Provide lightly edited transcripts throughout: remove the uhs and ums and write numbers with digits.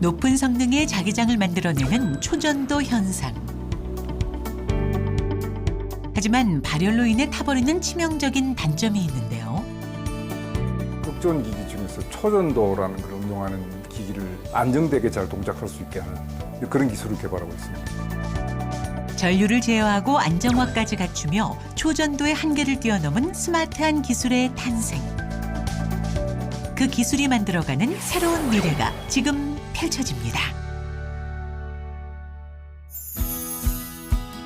높은 성능의 자기장을 만들어내는 초전도 현상. 하지만 발열로 인해 타버리는 치명적인 단점이 있는데요. 극전기기 중에서 초전도라는 걸 응용하는 기기를 안정되게 잘 동작할 수 있게 하는 그런 기술을 개발하고 있습니다. 전류를 제어하고 안정화까지 갖추며 초전도의 한계를 뛰어넘은 스마트한 기술의 탄생. 그 기술이 만들어가는 새로운 미래가 지금 펼쳐집니다.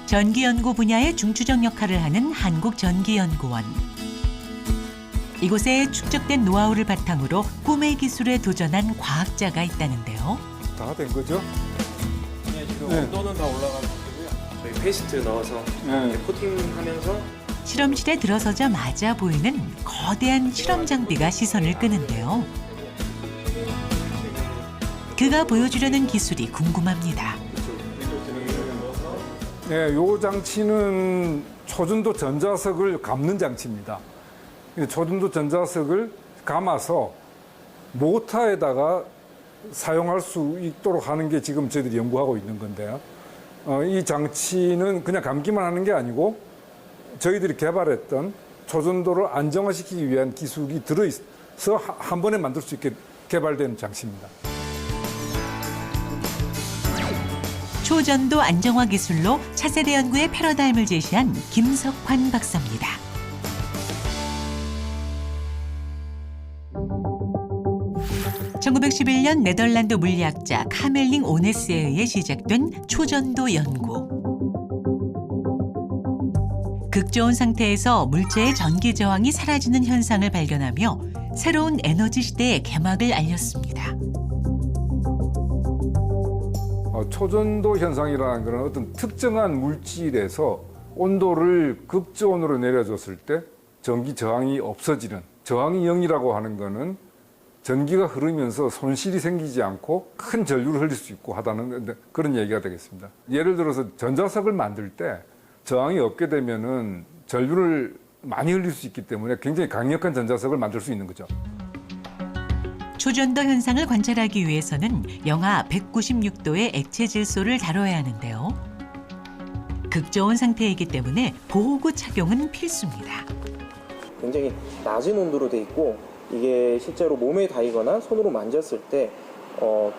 전기연구 분야의 중추적 역할을 하는 한국전기연구원. 이곳에 축적된 노하우를 바탕으로 꿈의 기술에 도전한 과학자가 있다는데요. 다 된 거죠? 네, 지금 온도는 다 올라간 상태고요. 저희 페이스트 넣어서 이렇게 코팅하면서 실험실에 들어서자마자 보이는 거대한 실험 장비가 시선을 끄는데요. 그가 보여주려는 기술이 궁금합니다. 네, 요 장치는 초전도 전자석을 감는 장치입니다. 초전도 전자석을 감아서 모터에다가 사용할 수 있도록 하는 게 지금 저희들이 연구하고 있는 건데요. 이 장치는 그냥 감기만 하는 게 아니고 저희들이 개발했던 초전도를 안정화시키기 위한 기술이 들어있어 한 번에 만들 수 있게 개발된 장치입니다. 초전도 안정화 기술로 차세대 연구의 패러다임을 제시한 김석환 박사입니다. (1911년) 네덜란드 물리학자 카멜링 오네스에 의해 시작된 초전도 연구. 극저온 상태에서 물체의 전기 저항이 사라지는 현상을 발견하며 새로운 에너지 시대의 개막을 알렸습니다. 초전도 현상이라는 것은 어떤 특정한 물질에서 온도를 극저온으로 내려줬을 때 전기 저항이 없어지는, 저항이 0이라고 하는 것은 전기가 흐르면서 손실이 생기지 않고 큰 전류를 흘릴 수 있고 하다는 그런 얘기가 되겠습니다. 예를 들어서 전자석을 만들 때 저항이 없게 되면은 전류를 많이 흘릴 수 있기 때문에 굉장히 강력한 전자석을 만들 수 있는 거죠. 초전도 현상을 관찰하기 위해서는 영하 196도의 액체 질소를 다뤄야 하는데요. 극저온 상태이기 때문에 보호구 착용은 필수입니다. 굉장히 낮은 온도로 돼 있고 이게 실제로 몸에 닿이거나 손으로 만졌을 때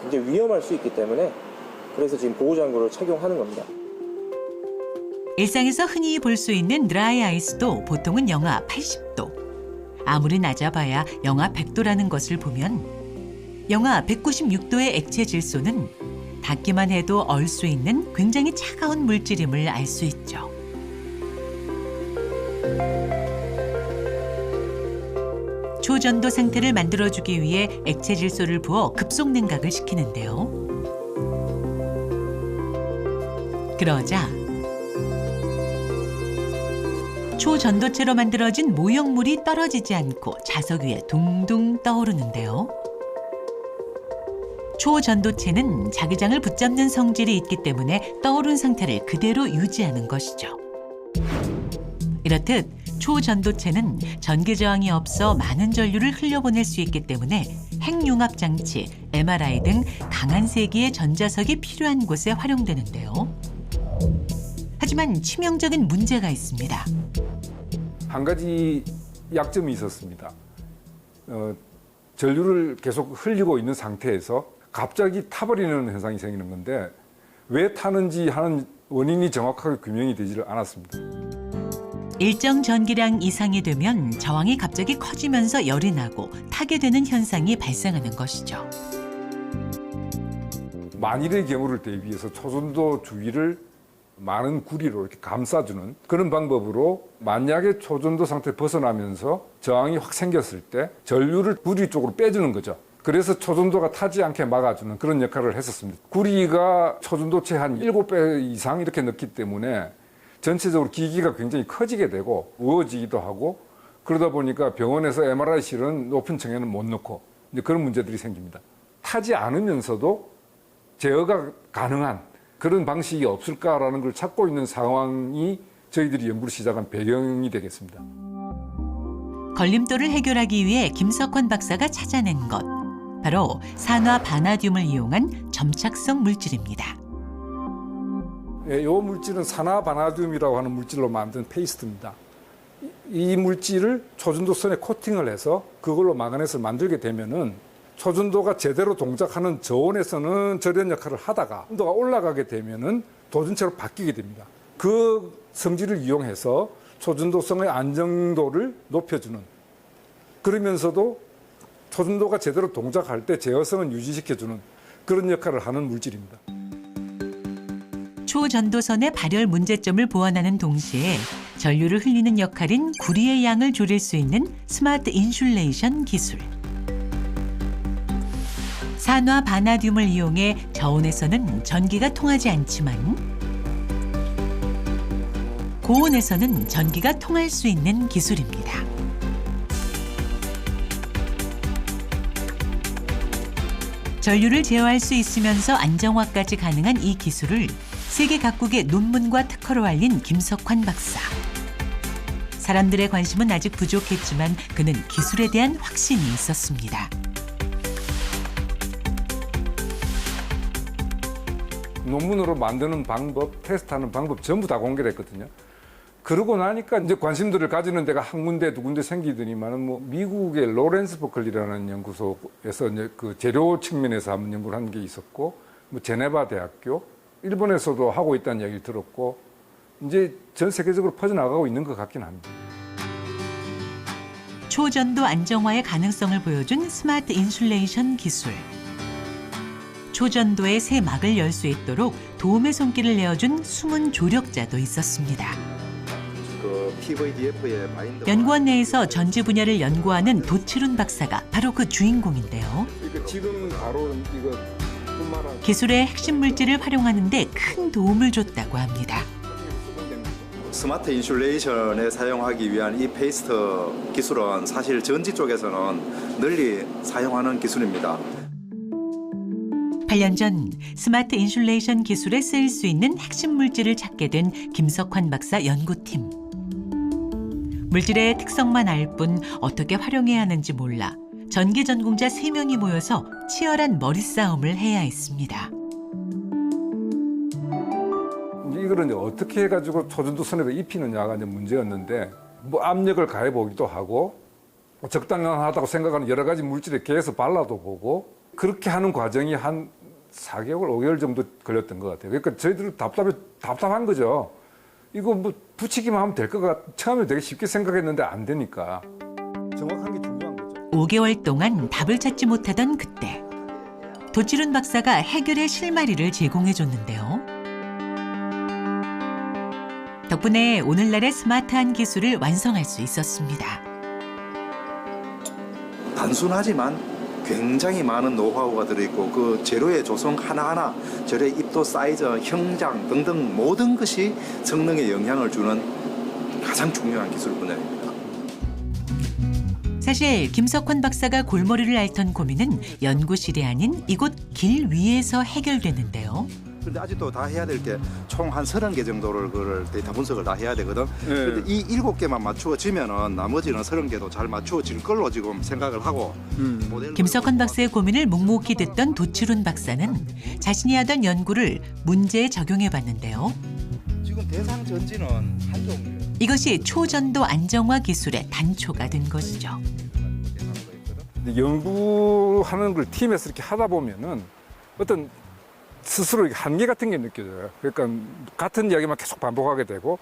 굉장히 위험할 수 있기 때문에 그래서 지금 보호장구를 착용하는 겁니다. 일상에서 흔히 볼 수 있는 드라이 아이스도 보통은 영하 80도. 아무리 낮아봐야 영하 100도라는 것을 보면 영하 196도의 액체 질소는 닿기만 해도 얼 수 있는 굉장히 차가운 물질임을 알 수 있죠. 초전도 상태를 만들어주기 위해 액체 질소를 부어 급속 냉각을 시키는데요. 그러자 초전도체로 만들어진 모형물이 떨어지지 않고 자석 위에 둥둥 떠오르는데요. 초전도체는 자기장을 붙잡는 성질이 있기 때문에 떠오른 상태를 그대로 유지하는 것이죠. 이렇듯 초전도체는 전기 저항이 없어 많은 전류를 흘려보낼 수 있기 때문에 핵융합 장치, MRI 등 강한 세기의 전자석이 필요한 곳에 활용되는데요. 하지만 치명적인 문제가 있습니다. 한 가지 약점이 있었습니다. 전류를 계속 흘리고 있는 상태에서 갑자기 타버리는 현상이 생기는 건데 왜 타는지 하는 원인이 정확하게 규명이 되지를 않았습니다. 일정 전기량 이상이 되면 저항이 갑자기 커지면서 열이 나고 타게 되는 현상이 발생하는 것이죠. 만일의 경우를 대비해서 초전도 주위를 많은 구리로 이렇게 감싸주는 그런 방법으로 만약에 초전도 상태 벗어나면서 저항이 확 생겼을 때 전류를 구리 쪽으로 빼주는 거죠. 그래서 초전도가 타지 않게 막아주는 그런 역할을 했었습니다. 구리가 초전도체 한 7배 이상 이렇게 넣기 때문에 전체적으로 기기가 굉장히 커지게 되고 무거워지기도 하고 그러다 보니까 병원에서 MRI실은 높은 층에는 못 넣고 이제 그런 문제들이 생깁니다. 타지 않으면서도 제어가 가능한 그런 방식이 없을까라는 걸 찾고 있는 상황이 저희들이 연구를 시작한 배경이 되겠습니다. 걸림돌을 해결하기 위해 김석환 박사가 찾아낸 것. 바로 산화 바나듐을 이용한 점착성 물질입니다. 이 물질은 산화바나듐이라고 하는 물질로 만든 페이스트입니다. 이 물질을 초전도선에 코팅을 해서 그걸로 마그넷을 만들게 되면은 초전도가 제대로 동작하는 저온에서는 절연 역할을 하다가 온도가 올라가게 되면은 도전체로 바뀌게 됩니다. 그 성질을 이용해서 초전도성의 안정도를 높여주는, 그러면서도 초전도가 제대로 동작할 때 제어성은 유지시켜주는 그런 역할을 하는 물질입니다. 초전도선의 발열 문제점을 보완하는 동시에 전류를 흘리는 역할인 구리의 양을 줄일 수 있는 스마트 인슐레이션 기술. 산화 바나듐을 이용해 저온에서는 전기가 통하지 않지만 고온에서는 전기가 통할 수 있는 기술입니다. 전류를 제어할 수 있으면서 안정화까지 가능한 이 기술을 세계 각국의 논문과 특허로 알린 김석환 박사. 사람들의 관심은 아직 부족했지만 그는 기술에 대한 확신이 있었습니다. 논문으로 만드는 방법, 테스트하는 방법 전부 다 공개됐거든요. 그러고 나니까 이제 관심들을 가지는 데가 한 군데, 두 군데 생기더니만은 뭐 미국의 로렌스 버클리라는 연구소에서 이제 그 재료 측면에서 한번 연구를 한 게 있었고, 뭐 제네바 대학교, 일본에서도 하고 있다는 이야기를 들었고, 이제 전 세계적으로 퍼져나가고 있는 것 같긴 합니다. 초전도 안정화의 가능성을 보여준 스마트 인슐레이션 기술. 초전도의 새 막을 열 수 있도록 도움의 손길을 내어준 숨은 조력자도 있었습니다. 연구원 내에서 전지 분야를 연구하는 도치룬 박사가 바로 그 주인공인데요. 지금 바로 이거 기술의 핵심 물질을 활용하는 데 큰 도움을 줬다고 합니다. 스마트 인슐레이션에 사용하기 위한 이 페이스트 기술은 사실 전지 쪽에서는 널리 사용하는 기술입니다. 8년 전 스마트 인슐레이션 기술에 쓰일 수 있는 핵심 물질을 찾게 된 김석환 박사 연구팀. 물질의 특성만 알 뿐 어떻게 활용해야 하는지 몰라 전기 전공자 3명이 모여서 치열한 머리싸움을 해야 했습니다. 이거를 이제 어떻게 해가지고 초전도선에다 입히느냐가 이제 문제였는데, 뭐 압력을 가해 보기도 하고 적당하다고 생각하는 여러 가지 물질에 개해서 발라도 보고, 그렇게 하는 과정이 한 4개월, 5개월 정도 걸렸던 것 같아요. 그러니까 저희들은 답답한 거죠. 이거 뭐 붙이기만 하면 될 것 같, 처음에 되게 쉽게 생각했는데 안 되니까. 정확한 게 중요한 거죠. 5개월 동안 답을 찾지 못하던 그때 도치룬 박사가 해결의 실마리를 제공해 줬는데요. 덕분에 오늘날의 스마트한 기술을 완성할 수 있었습니다. 단순하지만 굉장히 많은 노하우가 들어있고 그 재료의 조성 하나하나, 재료의 입도 사이즈, 형장 등등 모든 것이 성능에 영향을 주는 가장 중요한 기술 분야입니다. 사실 김석환 박사가 골머리를 앓던 고민은 연구실이 아닌 이곳 길 위에서 해결됐는데요. 그런데 아직도 다 해야 될 게 총 한 30개 정도를 그걸 데이터 분석을 다 해야 되거든. 그런데 이 7개만 맞추어지면은 나머지는 30개도 잘 맞추어질 걸로 지금 생각을 하고. 김석환 박사의 고민을 묵묵히 듣던 도치룬 박사는 자신이 하던 연구를 문제에 적용해 봤는데요. 지금 대상 전지는 한 종류. 이것이 초전도 안정화 기술의 단초가 된 것이죠. 연구하는 걸 팀에서 이렇게 하다 보면은 어떤 스스로 한계 같은 게 느껴져요. 그러니까 같은 이야기만 계속 반복하게 되고,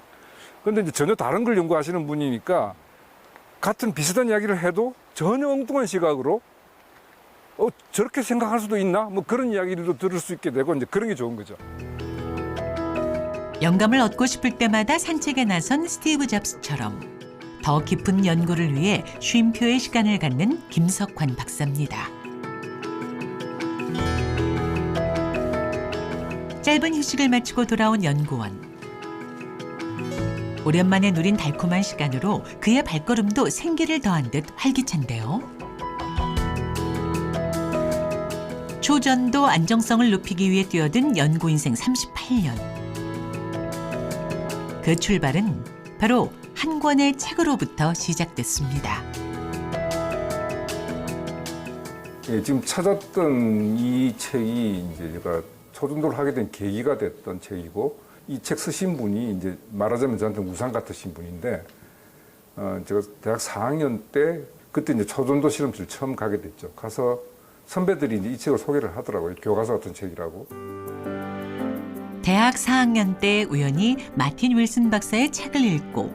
그런데 이제 전혀 다른 걸 연구하시는 분이니까 같은 비슷한 이야기를 해도 전혀 엉뚱한 시각으로 저렇게 생각할 수도 있나? 뭐 그런 이야기도 들을 수 있게 되고, 이제 그런 게 좋은 거죠. 영감을 얻고 싶을 때마다 산책에 나선 스티브 잡스처럼 더 깊은 연구를 위해 쉼표의 시간을 갖는 김석환 박사입니다. 짧은 휴식을 마치고 돌아온 연구원. 오랜만에 누린 달콤한 시간으로 그의 발걸음도 생기를 더한 듯 활기찬데요. 초전도 안정성을 높이기 위해 뛰어든 연구 인생 38년. 그 출발은 바로 한 한 권의 책으로부터 시작됐습니다. 예, 지금 찾았던 이 책이 이제 제가 초전도를 하게 된 계기가 됐던 책이고, 이 책 쓰신 분이 이제 말하자면 저한테 우상 같으신 분인데, 제가 대학 4학년 때 그때 이제 초전도 실험실 처음 가게 됐죠. 가서 선배들이 이제 이 책을 소개를 하더라고요. 교과서 같은 책이라고. 대학 4학년 때 우연히 마틴 윌슨 박사의 책을 읽고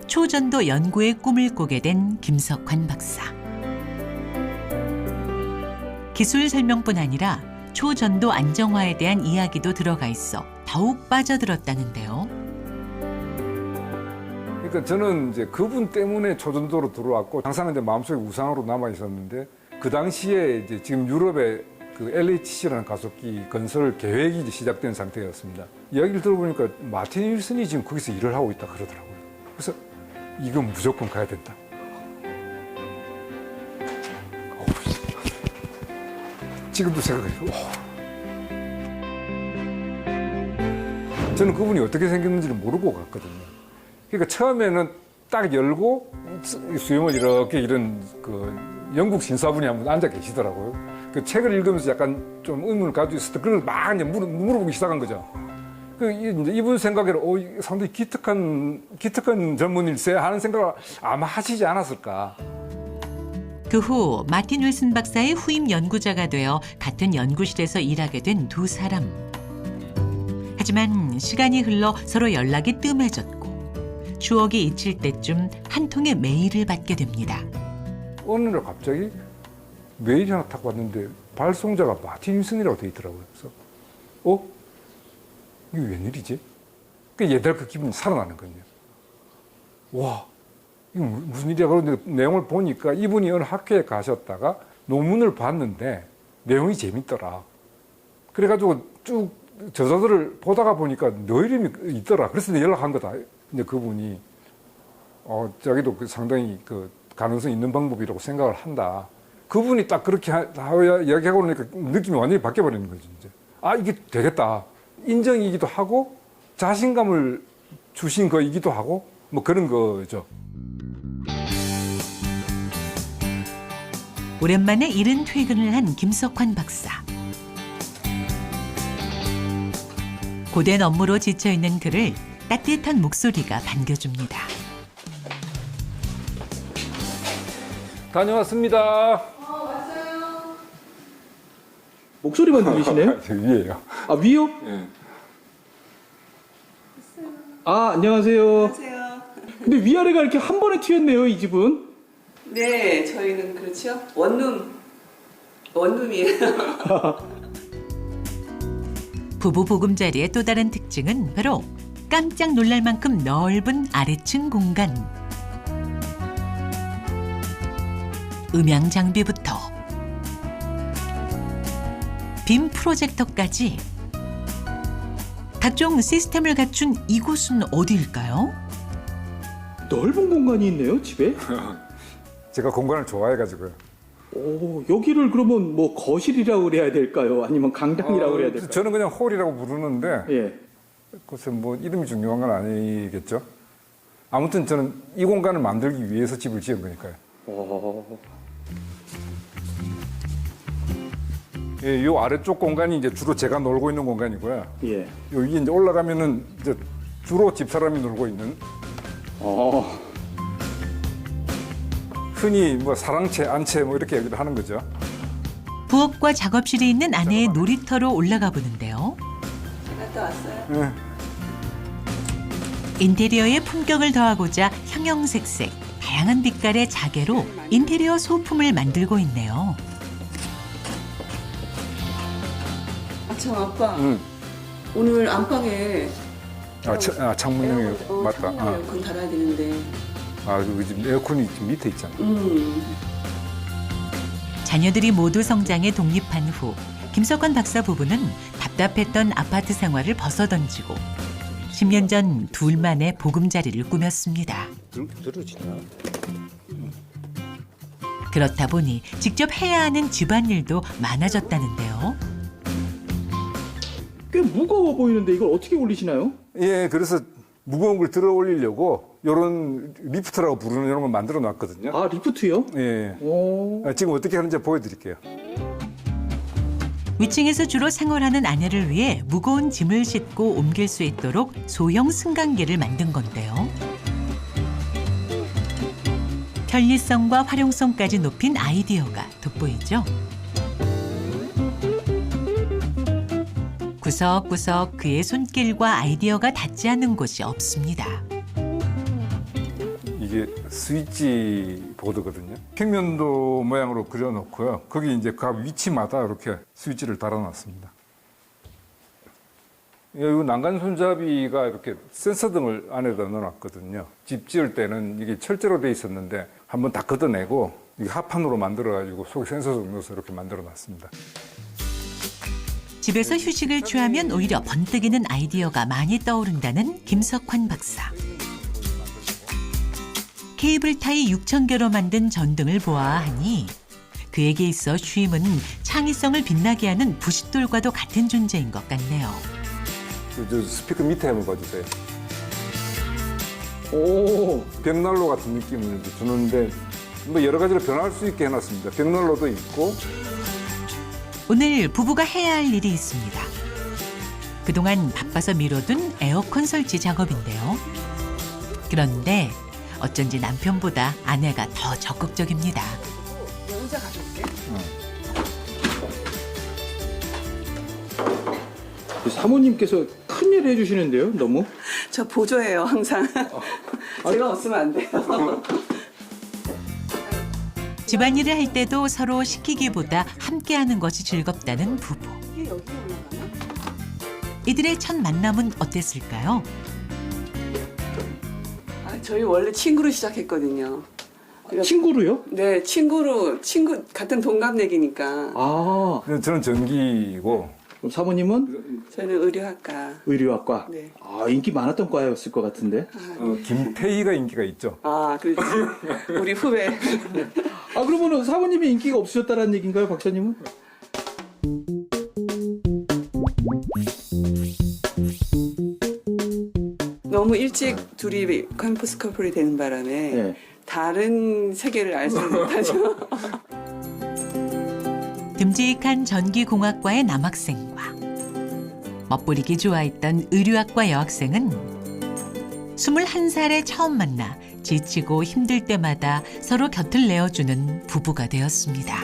초전도 연구의 꿈을 꾸게 된 김석환 박사. 기술 설명뿐 아니라 초전도 안정화에 대한 이야기도 들어가 있어 더욱 빠져들었다는데요. 그러니까 저는 이제 그분 때문에 초전도로 들어왔고, 항상 이제 마음속에 우상으로 남아 있었는데, 그 당시에 이제 지금 유럽의 그 LHC라는 가속기 건설 계획이 이제 시작된 상태였습니다. 이야기를 들어보니까 마틴 윌슨이 지금 거기서 일을 하고 있다 그러더라고요. 그래서 이건 무조건 가야 된다. 지금도 생각해요. 저는 그분이 어떻게 생겼는지를 모르고 갔거든요. 그러니까 처음에는 딱 열고 수염을 이렇게 이런 그 영국 신사분이 한 분 앉아 계시더라고요. 그 책을 읽으면서 약간 좀 의문을 가지고 있을 때 그걸 막 이제 물어보기 시작한 거죠. 그 이제 이분 생각에는 상당히 기특한 전문일세 하는 생각을 아마 하시지 않았을까. 그 후 마틴 윌슨 박사의 후임 연구자가 되어 같은 연구실에서 일하게 된 두 사람. 하지만 시간이 흘러 서로 연락이 뜸해졌고 추억이 잊힐 때쯤 한 통의 메일을 받게 됩니다. 어느 날 갑자기 메일이 하나 딱 왔는데 발송자가 마틴 윌슨이라고 돼 있더라고요. 그래서 이게 웬일이지? 그 옛날 그 기분이 살아나는 거예요. 와, 이거 무슨 일이야? 그런데 내용을 보니까 이분이 어느 학교에 가셨다가 논문을 봤는데 내용이 재밌더라. 그래가지고 쭉 저자들을 보다가 보니까 너 이름이 있더라. 그래서 내가 연락한 거다. 근데 그분이 자기도 상당히 그 가능성 있는 방법이라고 생각을 한다. 그분이 딱 그렇게 이야기하고 나니까 느낌이 완전히 바뀌어버리는 거죠. 이제. 이게 되겠다. 인정이기도 하고 자신감을 주신 거이기도 하고 뭐 그런 거죠. 오랜만에 이른 퇴근을 한 김석환 박사. 고된 업무로 지쳐있는 그를 따뜻한 목소리가 반겨줍니다. 다녀왔습니다. 왔어요. 목소리만 들리시네요? 저 위에요. 위요? 예. 안녕하세요. 안녕하세요. 근데 위아래가 이렇게 한 번에 튀었네요, 이 집은. 네, 저희는 그렇죠. 원룸이에요. 부부 보금자리의 또 다른 특징은 바로 깜짝 놀랄 만큼 넓은 아래층 공간. 음향 장비부터 빔 프로젝터까지 각종 시스템을 갖춘 이곳은 어디일까요? 넓은 공간이 있네요, 집에. 제가 공간을 좋아해가지고요. 여기를 그러면 뭐 거실이라고 그래야 될까요? 아니면 강당이라고 그래야 될까요? 저는 그냥 홀이라고 부르는데 예. 글쎄 뭐 이름이 중요한 건 아니겠죠. 아무튼 저는 이 공간을 만들기 위해서 집을 지은 거니까요. 예, 요 아래쪽 공간이 이제 주로 제가 놀고 있는 공간이고요. 예. 여기 이제 올라가면은 이제 주로 집사람이 놀고 있는 흔히 뭐 사랑채, 안채 뭐 이렇게 얘기를 하는 거죠. 부엌과 작업실이 있는 아내의 놀이터로 올라가 보는데요. 갔다 왔어요. 예. 인테리어에 품격을 더하고자 형형색색 다양한 빛깔의 자개로 인테리어 소품을 만들고 있네요. 참 아빠. 응. 오늘 안방에 창문형이 맞다. 창문 에어컨 달아야 되는데. 여기 지금 에어컨이 지금 밑에 있잖아. 자녀들이 모두 성장해 독립한 후 김석환 박사 부부는 답답했던 아파트 생활을 벗어던지고 10년 전 둘만의 보금자리를 꾸몄습니다. 들어지나? 그렇다 보니 직접 해야 하는 집안일도 많아졌다는데요. 꽤 무거워 보이는데 이걸 어떻게 올리시나요? 예, 그래서 무거운 걸 들어 올리려고 이런 리프트라고 부르는 이런 걸 만들어 놨거든요. 아, 리프트요? 예. 오. 지금 어떻게 하는지 보여드릴게요. 위층에서 주로 생활하는 아내를 위해 무거운 짐을 싣고 옮길 수 있도록 소형 승강기를 만든 건데요. 편리성과 활용성까지 높인 아이디어가 돋보이죠. 구석구석 그의 손길과 아이디어가 닿지 않는 곳이 없습니다. 이게 스위치 보드거든요. 평면도 모양으로 그려놓고요. 거기 이제 각 위치마다 이렇게 스위치를 달아놨습니다. 이 난간 손잡이가 이렇게 센서 등을 안에다 넣어놨거든요. 집 지을 때는 이게 철제로 돼 있었는데 한번 다 걷어내고 이게 합판으로 만들어가지고 속에 센서 등 넣어서 이렇게 만들어놨습니다. 집에서 휴식을 취하면 오히려 번뜩이는 아이디어가 많이 떠오른다는 김석환 박사. 케이블 타이 6,000개로 만든 전등을 보아하니 그에게 있어 쉼은 창의성을 빛나게 하는 부싯돌과도 같은 존재인 것 같네요. 저 스피커 밑에 한번 봐주세요. 오. 벽난로 같은 느낌을 주는데 뭐 여러 가지로 변할 수 있게 해놨습니다. 벽난로도 있고. 오늘 부부가 해야 할 일이 있습니다. 그동안 바빠서 미뤄둔 에어컨 설치 작업인데요. 그런데 어쩐지 남편보다 아내가 더 적극적입니다. 혼자 가져올게. 사모님께서 큰일 해주시는데요, 너무? 저 보조해요 항상. 제가 없으면 안 돼요. 집안일을 할 때도 서로 시키기보다 함께하는 것이 즐겁다는 부부. 이게 여기 올라가나? 이들의 첫 만남은 어땠을까요? 아, 저희 원래 친구로 시작했거든요. 그러니까 친구로요? 네, 친구 같은 동갑내기니까. 아, 저는 전기고 그럼 사모님은 저는 의료학과. 의료학과. 네. 아, 인기 많았던 과였을 것 같은데. 김태희가 인기가 있죠. 아, 그렇지. 우리 후배. 아, 그러면은 사모님이 인기가 없으셨다는 얘기인가요, 박사님은? 너무 일찍 둘이 캠퍼스 커플이 되는 바람에 네. 다른 세계를 알지 못하죠. 듬직한 전기공학과의 남학생과 멋부리기 좋아했던 의료학과 여학생은 21살에 처음 만나 지치고 힘들 때마다 서로 곁을 내어주는 부부가 되었습니다.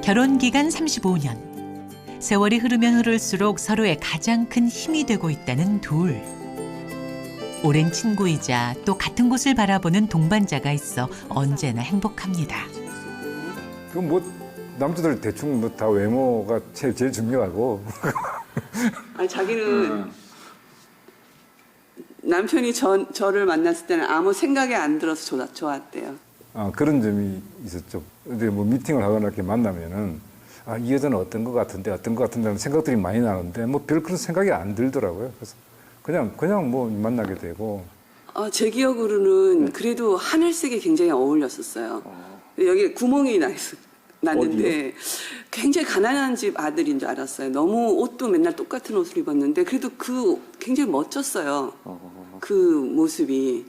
결혼 기간 35년. 세월이 흐르면 흐를수록 서로의 가장 큰 힘이 되고 있다는 둘. 오랜 친구이자 또 같은 곳을 바라보는 동반자가 있어 언제나 행복합니다. 그럼 뭐 남자들 대충 뭐 다 외모가 제일 중요하고. 아니, 자기는 남편이 저를 만났을 때는 아무 생각이 안 들어서 좋았대요. 아, 그런 점이 있었죠. 근데 뭐 미팅을 하거나 이렇게 만나면은 아, 이 여자는 어떤 것 같은데 하는 생각들이 많이 나는데 뭐 별 그런 생각이 안 들더라고요. 그래서 그냥 뭐 만나게 되고. 제 기억으로는 그래도 하늘색이 굉장히 어울렸었어요. 여기 구멍이 났는데 굉장히 가난한 집 아들인 줄 알았어요. 너무 옷도 맨날 똑같은 옷을 입었는데 그래도 굉장히 멋졌어요. 그 모습이.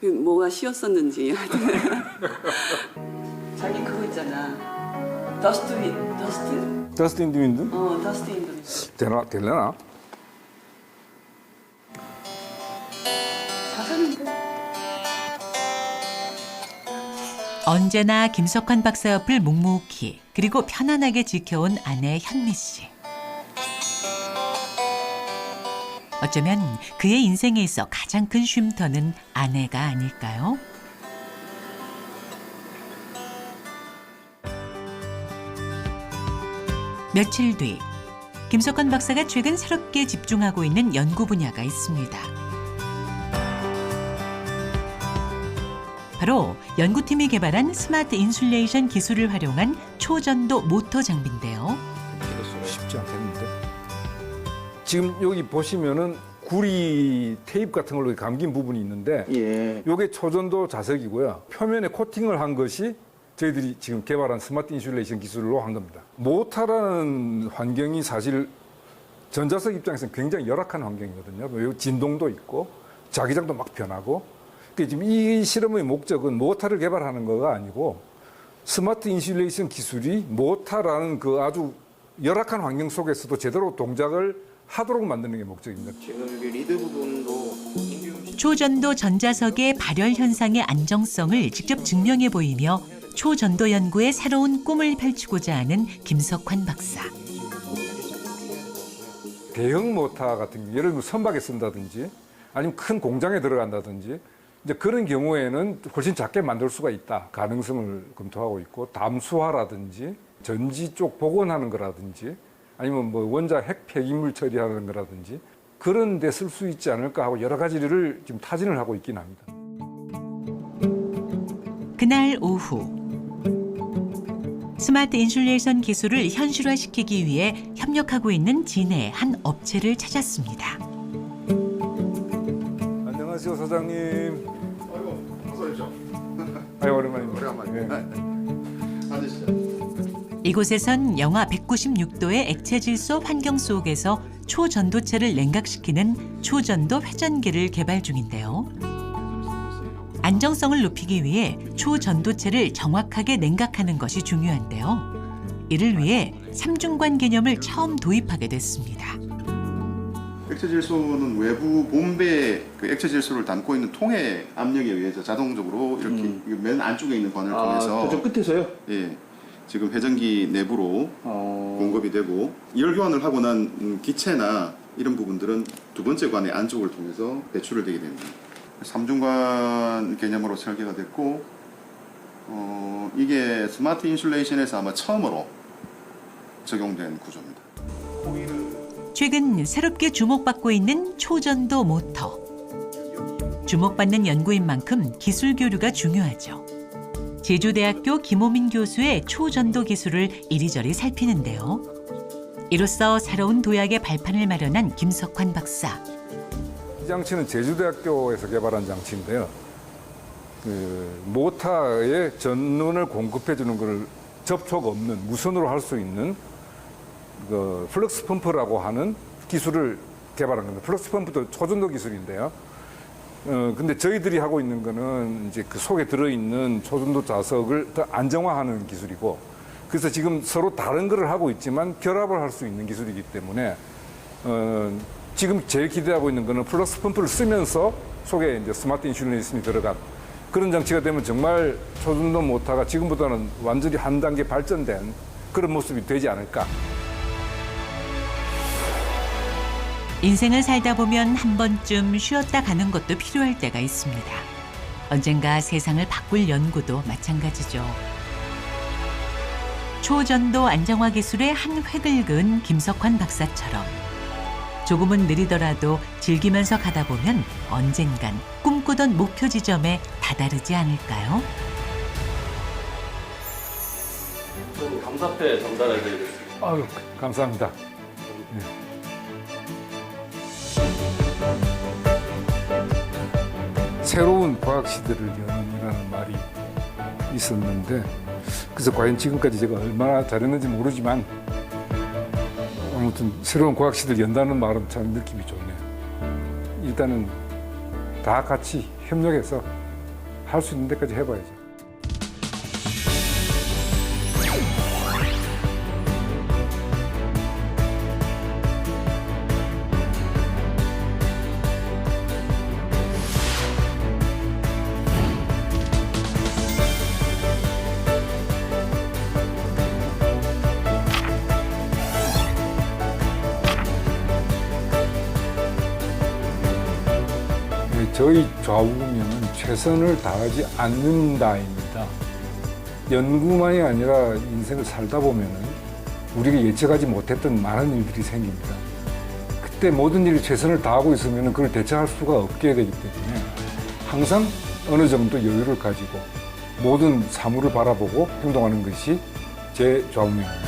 뭐가 쉬었었는지. 자기 그거 있잖아. 더스트 더스트 인드 윈드? 더스트 인드. 되려나? 자사는데? 언제나 김석환 박사 옆을 묵묵히 그리고 편안하게 지켜온 아내 현미 씨. 어쩌면 그의 인생에 있어 가장 큰 쉼터는 아내가 아닐까요? 며칠 뒤 김석환 박사가 최근 새롭게 집중하고 있는 연구 분야가 있습니다. 바로 연구팀이 개발한 스마트 인슐레이션 기술을 활용한 초전도 모터 장비인데요. 쉽지 않겠는데. 지금 여기 보시면은 구리 테이프 같은 걸로 감긴 부분이 있는데 예. 이게 초전도 자석이고요. 표면에 코팅을 한 것이 저희들이 지금 개발한 스마트 인슐레이션 기술로 한 겁니다. 모터라는 환경이 사실 전자석 입장에서는 굉장히 열악한 환경이거든요. 뭐 진동도 있고 자기장도 막 변하고. 그러니까 지금 이 실험의 목적은 모터를 개발하는 거가 아니고 스마트 인슐레이션 기술이 모터라는 그 아주 열악한 환경 속에서도 제대로 동작을 하도록 만드는 게 목적입니다. 지금 여기 리드 부분도 초전도 전자석의 발열 현상의 안정성을 직접 증명해 보이며 초전도 연구에 새로운 꿈을 펼치고자 하는 김석환 박사. 대형 모터 같은 경우, 예를 들면 선박에 쓴다든지 아니면 큰 공장에 들어간다든지 이제 그런 경우에는 훨씬 작게 만들 수가 있다. 가능성을 검토하고 있고 담수화라든지 전지 쪽 복원하는 거라든지 아니면 뭐 원자 핵 폐기물 처리하는 거라든지 그런 데 쓸 수 있지 않을까 하고 여러 가지를 지금 타진을 하고 있긴 합니다. 그날 오후 스마트 인슐레이션 기술을 현실화시키기 위해 협력하고 있는 진해 한 업체를 찾았습니다. 안녕하세요, 사장님. 아이고, 어서 오십시오. 아유, 오랜만입니다. 오랜만에. 앉으시죠. 이곳에선 영하 196도의 액체 질소 환경 속에서 초전도체를 냉각시키는 초전도 회전기를 개발 중인데요. 안정성을 높이기 위해 초전도체를 정확하게 냉각하는 것이 중요한데요. 이를 위해 삼중관 개념을 처음 도입하게 됐습니다. 액체 질소는 외부 봄배 그 액체 질소를 담고 있는 통의 압력에 의해서 자동적으로 이렇게 맨 안쪽에 있는 관을 통해서 저쪽 끝에서요? 예, 지금 회전기 내부로 공급이 되고 열교환을 하고 난 기체나 이런 부분들은 두 번째 관의 안쪽을 통해서 배출을 되게 됩니다. 삼중관 개념으로 설계가 됐고 이게 스마트 인슐레이션에서 아마 처음으로 적용된 구조입니다. 최근 새롭게 주목받고 있는 초전도 모터. 주목받는 연구인 만큼 기술 교류가 중요하죠. 제주대학교 김호민 교수의 초전도 기술을 이리저리 살피는데요. 이로써 새로운 도약의 발판을 마련한 김석환 박사. 이 장치는 제주대학교에서 개발한 장치인데요. 그 모터에 전원을 공급해주는 걸 접촉 없는 무선으로 할 수 있는 그 플럭스 펌프라고 하는 기술을 개발한 겁니다. 플럭스 펌프도 초전도 기술인데요. 근데 저희들이 하고 있는 거는 이제 그 속에 들어있는 초전도 자석을 더 안정화하는 기술이고, 그래서 지금 서로 다른 거를 하고 있지만 결합을 할 수 있는 기술이기 때문에 지금 제일 기대하고 있는 거는 플럭스 펌프를 쓰면서 속에 이제 스마트 인슐레이션이 들어간 그런 장치가 되면 정말 초전도 모터가 지금보다는 완전히 한 단계 발전된 그런 모습이 되지 않을까. 인생을 살다 보면 한 번쯤 쉬었다 가는 것도 필요할 때가 있습니다. 언젠가 세상을 바꿀 연구도 마찬가지죠. 초전도 안정화 기술의 한 획을 그은 김석환 박사처럼 조금은 느리더라도 즐기면서 가다 보면 언젠간 꿈꾸던 목표 지점에 다다르지 않을까요? 저는 감사패 전달해드리겠습니다. 아유, 감사합니다. 새로운 과학 시대를 여는이라는 말이 있었는데, 그래서 과연 지금까지 제가 얼마나 잘했는지 모르지만 아무튼 새로운 과학 시대를 연다는 말은 참 느낌이 좋네요. 일단은 다 같이 협력해서 할 수 있는 데까지 해봐야죠. 저희 좌우명은 최선을 다하지 않는다입니다. 연구만이 아니라 인생을 살다 보면은 우리가 예측하지 못했던 많은 일들이 생깁니다. 그때 모든 일이 최선을 다하고 있으면 그걸 대처할 수가 없게 되기 때문에 항상 어느 정도 여유를 가지고 모든 사물을 바라보고 행동하는 것이 제 좌우명입니다.